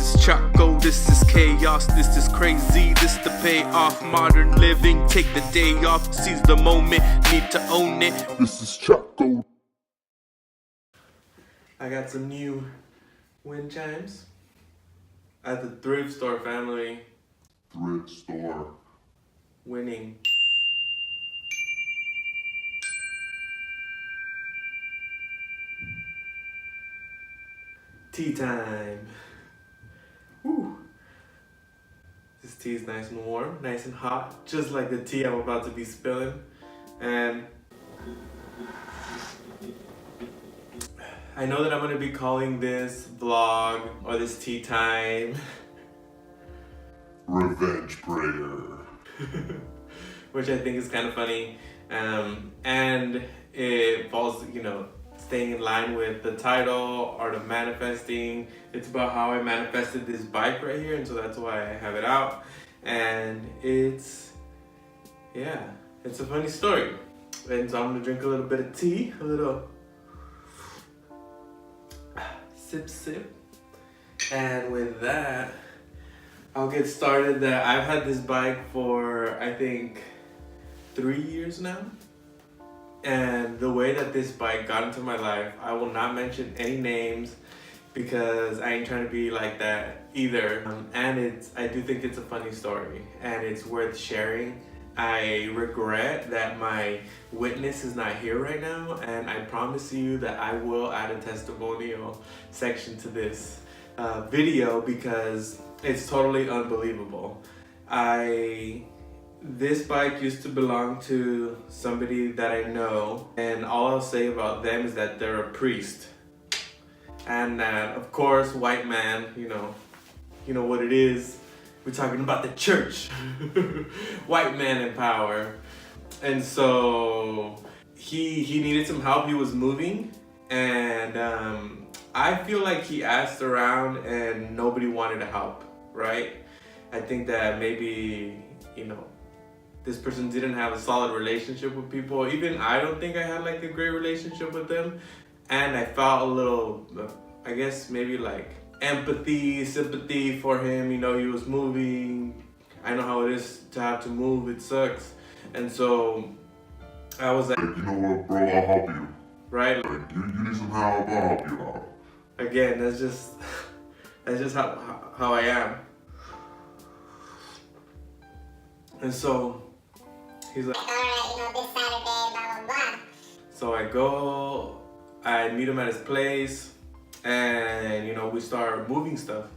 This is Choco, this is chaos, this is crazy, this the payoff. Modern living, take the day off, seize the moment, need to own it. This is Choco. I got some new wind chimes at the thrift store family. Thrift store. Winning. Tea time. Woo. This tea is nice and warm, nice and hot, just like the tea I'm about to be spilling. And I know that I'm gonna be calling this vlog or this tea time Revenge prayer. which I think is kind of funny. And it falls, staying in line with the title, Art of Manifesting. It's about how I manifested this bike right here, and so that's why I have it out. And it's a funny story. And so I'm gonna drink a little bit of tea, a little sip. And with that, I'll get started. That I've had this bike for, I think, 3 years now. And the way that this bike got into my life, I will not mention any names because I ain't trying to be like that either. And I do think it's a funny story and it's worth sharing. I regret that my witness is not here right now, and I promise you that I will add a testimonial section to this video because it's totally unbelievable. This bike used to belong to somebody that I know, and all I'll say about them is that they're a priest. And of course, white man, you know what it is. We're talking about the church. White man in power. And so he needed some help. He was moving, and I feel like he asked around and nobody wanted to help, right? I think that maybe, this person didn't have a solid relationship with people. Even I don't think I had like a great relationship with them. And I felt a little, I guess maybe like empathy, sympathy for him. He was moving. I know how it is to have to move. It sucks. And so I was like, you know what, bro, I'll help you. Right? Like, you need some help, I'll help you out. Again, that's just how I am. And so he's like, alright, this Saturday, blah, blah, blah. So I meet him at his place, and we start moving stuff.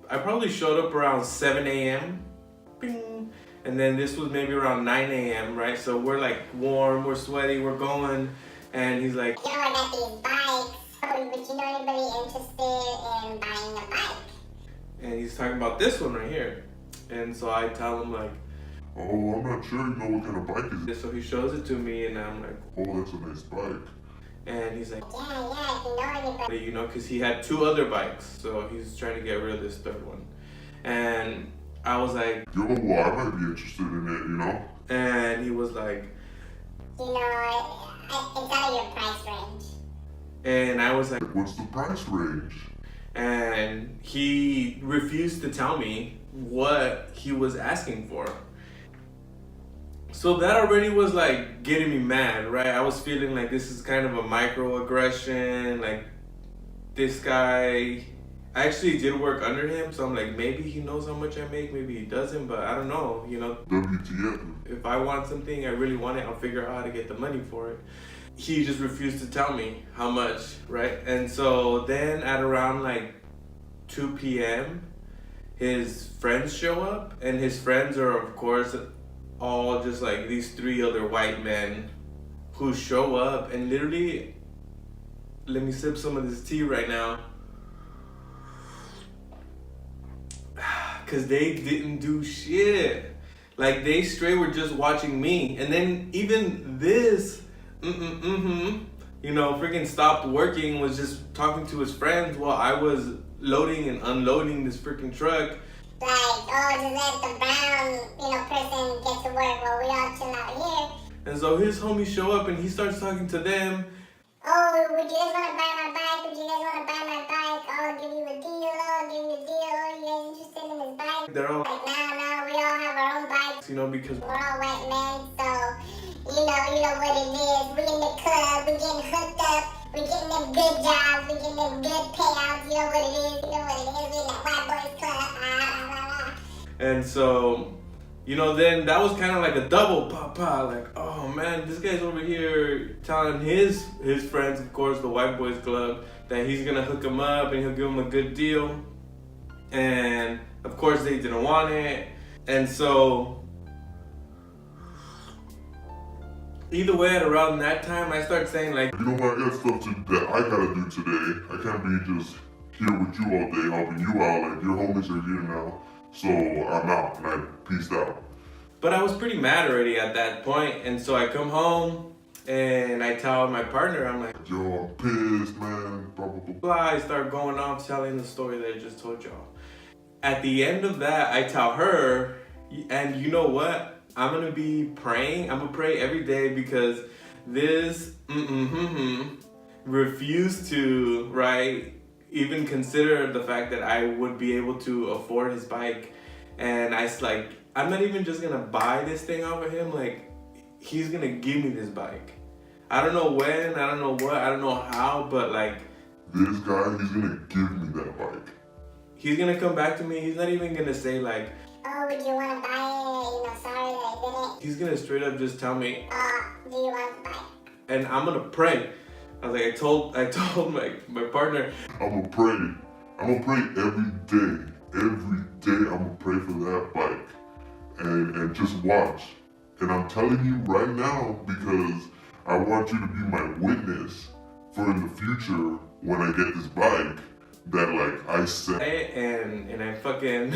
I probably showed up around 7 a.m. Bing. And then this was maybe around 9 a.m., right? So we're like warm, we're sweaty, we're going, and he's like, I got these bikes. Would you know anybody interested in buying a bike? And he's talking about this one right here. And so I tell him like, oh, I'm not sure what kind of bike is it. So he shows it to me, and I'm like, oh, that's a nice bike. And he's like, yeah, if you know anybody. Because he had 2 other bikes, so he's trying to get rid of this 3rd one. And I was like, yo, well, I might be interested in it, And he was like, it's out of your price range. And I was like, what's the price range? And he refused to tell me what he was asking for. So that already was like getting me mad, right? I was feeling like this is kind of a microaggression. Like, this guy, I actually did work under him, so I'm like, maybe he knows how much I make, maybe he doesn't, but I don't know, WTF. If I want something, I really want it, I'll figure out how to get the money for it. He just refused to tell me how much, right? And so then at around like 2 p.m., his friends show up, and his friends are, of course, all just like these 3 other white men who show up and literally, let me sip some of this tea right now, because they didn't do shit. Like, they straight were just watching me. And then even this freaking stopped working, was just talking to his friends while I was loading and unloading this freaking truck. Like, just let the brown, person get to work while we all chill out here. And so his homies show up and he starts talking to them. Oh, would you guys want to buy my bike? Would you guys want to buy my bike? I'll give you a deal. I'll give bike. They're all Like now we all have our own bikes. you know, because We're all white men, so you know what it is. We in the club, we getting hooked up, we getting them good jobs, we getting them good payouts. You know what it is. You know what it is. We in that white boys club. and so, you know, then that was kind of like a double papa. Like, oh man, this guy's over here telling his friends, of course, the white boys club, that he's gonna hook him up and he'll give him a good deal. And of course, they didn't want it. And so, either way, at around that time, I started saying like, You know what? I got stuff that I gotta do today. I can't be just here with you all day, helping you out. Like, your homies are here now. So I'm out, and I peaced out. but I was pretty mad already at that point. And so I come home and I tell my partner, I'm like, Yo, I'm pissed, man. Blah, blah, blah. blah. I start going off telling the story that I just told y'all. At the end of that, I tell her, and you know what? I'm gonna be praying. I'm gonna pray every day because this refused to, right, even consider the fact that I would be able to afford his bike. And I was like, I'm not even just gonna buy this thing off of him. Like, he's gonna give me this bike. I don't know when, I don't know what, I don't know how, but like, This guy, he's gonna give me that bike. he's gonna come back to me. He's not even gonna say like, Oh, would you want to buy it? You know, sorry that I didn't. he's gonna straight up just tell me, Do you want to buy it? and I'm gonna pray. I was like, I told my partner, I'm gonna pray. I'm gonna pray every day. Every day I'm gonna pray for that bike. And just watch. And I'm telling you right now because I want you to be my witness for in the future when I get this bike that like I said. and I fucking,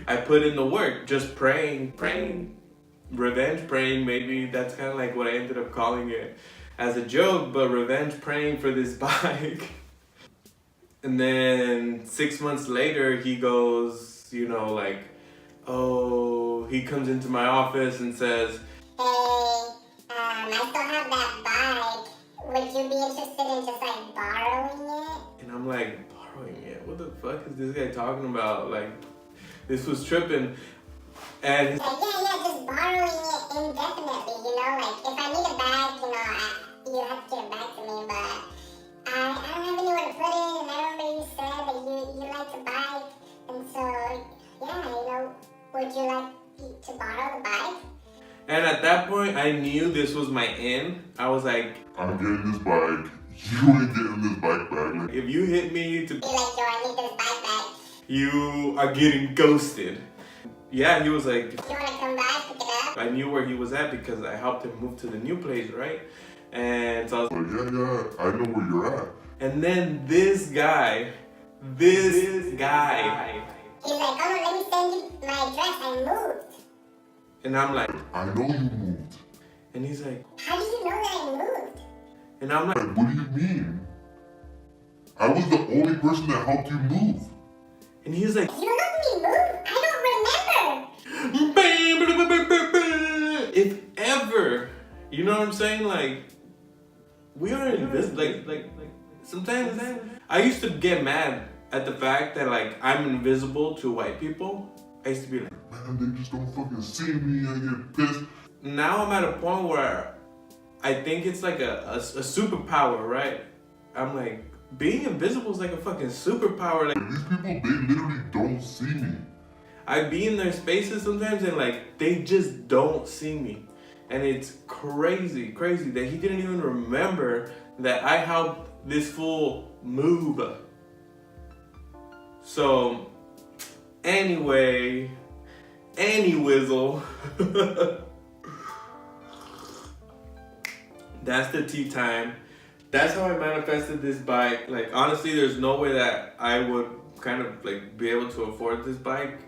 I put in the work, just praying, revenge praying. Maybe that's kind of like what I ended up calling it as a joke, but revenge praying for this bike. And then 6 months later, he goes, you know, like, oh, he comes into my office and says, Hey, I still have that bike. Would you be interested in just like borrowing it? and I'm like, borrowing it? What the fuck is this guy talking about? Like, this was tripping. And he's Like, yeah, just borrowing it indefinitely, you know? Like, if I need a bag, you know, you have to give it back to me, but I don't have anywhere to put it, and I remember you said that you like the bike, and so, yeah, you know, would you like to borrow the bike? And at that point, I knew this was my end. I was like, I'm getting this bike. You ain't getting this bike back. Like, if you hit me to, Be like, yo, I need this bike back. you are getting ghosted. Yeah, he was like, You want to come by, pick it up? I knew where he was at because I helped him move to the new place, right? And so I was like, yeah, I know where you're at. and then this guy, He's like, oh, no, let me send you my address, I moved. and I'm like, I know you moved. and he's like, How do you know that I moved? and I'm like, Like, what do you mean? I was the only person that helped you move. and he's like, You helped me move? I don't remember. if ever, you know what I'm saying? Like, we are invisible. Like sometimes I used to get mad at the fact that like I'm invisible to white people. I used to be like, Man, they just don't fucking see me. I get pissed. now I'm at a point where I think it's like a superpower, right? I'm like, being invisible is like a fucking superpower. Like, These people, they literally don't see me. I be in their spaces sometimes and like they just don't see me. And it's crazy that he didn't even remember that I helped this fool move. So anyway, whizzle. That's the tea time. That's how I manifested this bike. Like, honestly, there's no way that I would kind of like be able to afford this bike,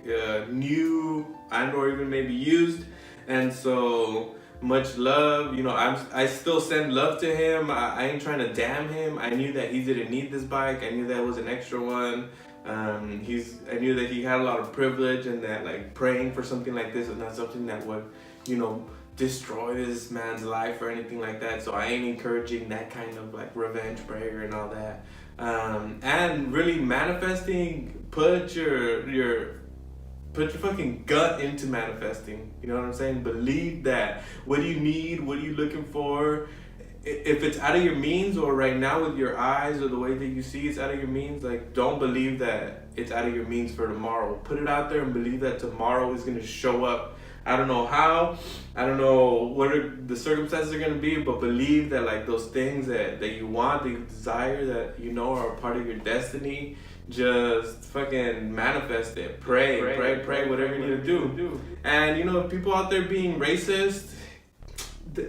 new and or even maybe used. And so much love, you know, I still send love to him. I ain't trying to damn him. I knew that he didn't need this bike. I knew that was an extra one. I knew that he had a lot of privilege and that like praying for something like this is not something that would, you know, destroy this man's life or anything like that. So I ain't encouraging that kind of like revenge prayer and all that. And really manifesting, put your Put your fucking gut into manifesting. You know what I'm saying? Believe that. What do you need? What are you looking for? If it's out of your means, or right now with your eyes or the way that you see it's out of your means, like, don't believe that it's out of your means for tomorrow. Put it out there and believe that tomorrow is going to show up. I don't know how, I don't know what the circumstances are going to be, but believe that, like, those things that you want, that you desire, that you know are a part of your destiny, just fucking manifest it. Pray, whatever you need to do. And, you know, people out there being racist,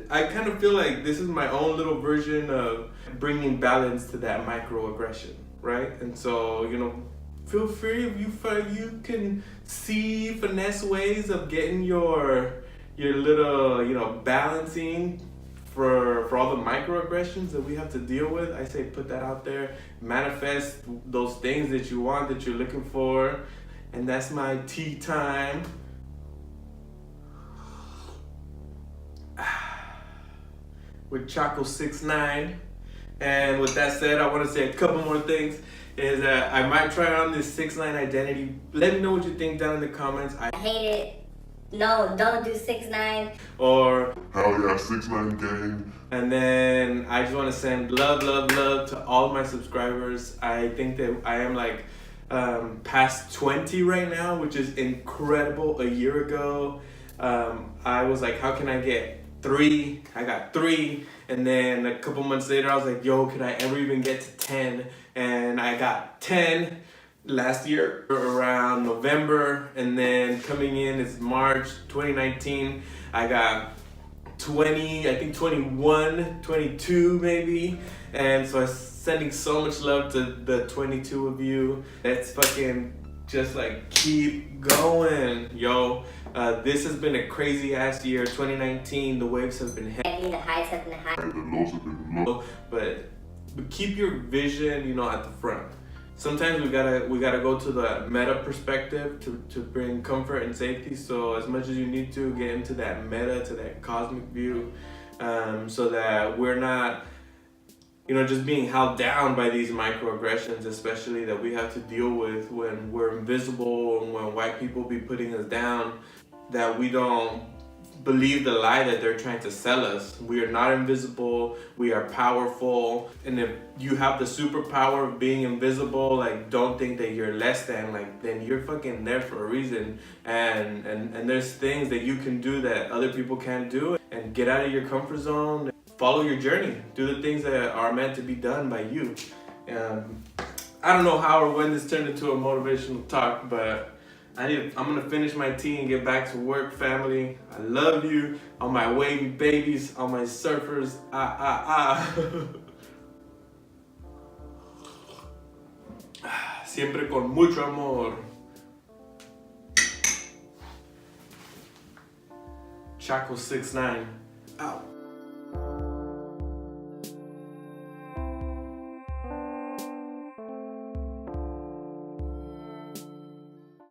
I kind of feel like this is my own little version of bringing balance to that microaggression, right? And so, you know, feel free if you can see finesse ways of getting your little, you know, balancing for all the microaggressions that we have to deal with. I say put that out there, manifest those things that you want, that you're looking for. And that's my tea time. With Chaco 6ix9ine. And with that said, I want to say a couple more things. Is that I might try on this 6ix9ine identity. Let me know what you think down in the comments. I hate it. No, don't do 6ix9ine. Or hell yeah, 6ix9ine gang. And then I just want to send love to all my subscribers. I think that I am like past 20 right now, which is incredible. A year ago, I was like, how can I get 3? I got 3. And then a couple months later, I was like, yo, could I ever even get to 10? And I got 10 last year around November. And then coming in is March 2019. I got 20, I think 21, 22 maybe. And so I'm sending so much love to the 22 of you. Let's fucking just like keep going, yo. This has been a crazy ass year, 2019. The waves have been heavy, The highs have been high. And the lows have been low. but keep your vision, you know, at the front. Sometimes we gotta go to the meta perspective to bring comfort and safety. So as much as you need to get into that meta, to that cosmic view, so that we're not, you know, just being held down by these microaggressions, especially that we have to deal with when we're invisible and when white people be putting us down, that we don't believe the lie that they're trying to sell us. We are not invisible, we are powerful. And if you have the superpower of being invisible, like, don't think that you're less than, like, then you're fucking there for a reason. And there's things that you can do that other people can't do, and get out of your comfort zone. Follow your journey. Do the things that are meant to be done by you. I don't know how or when this turned into a motivational talk, but I'm gonna finish my tea and get back to work, family. I love you, all my wavy babies, all my surfers. Siempre con mucho amor. Chaco 6ix9ine, out.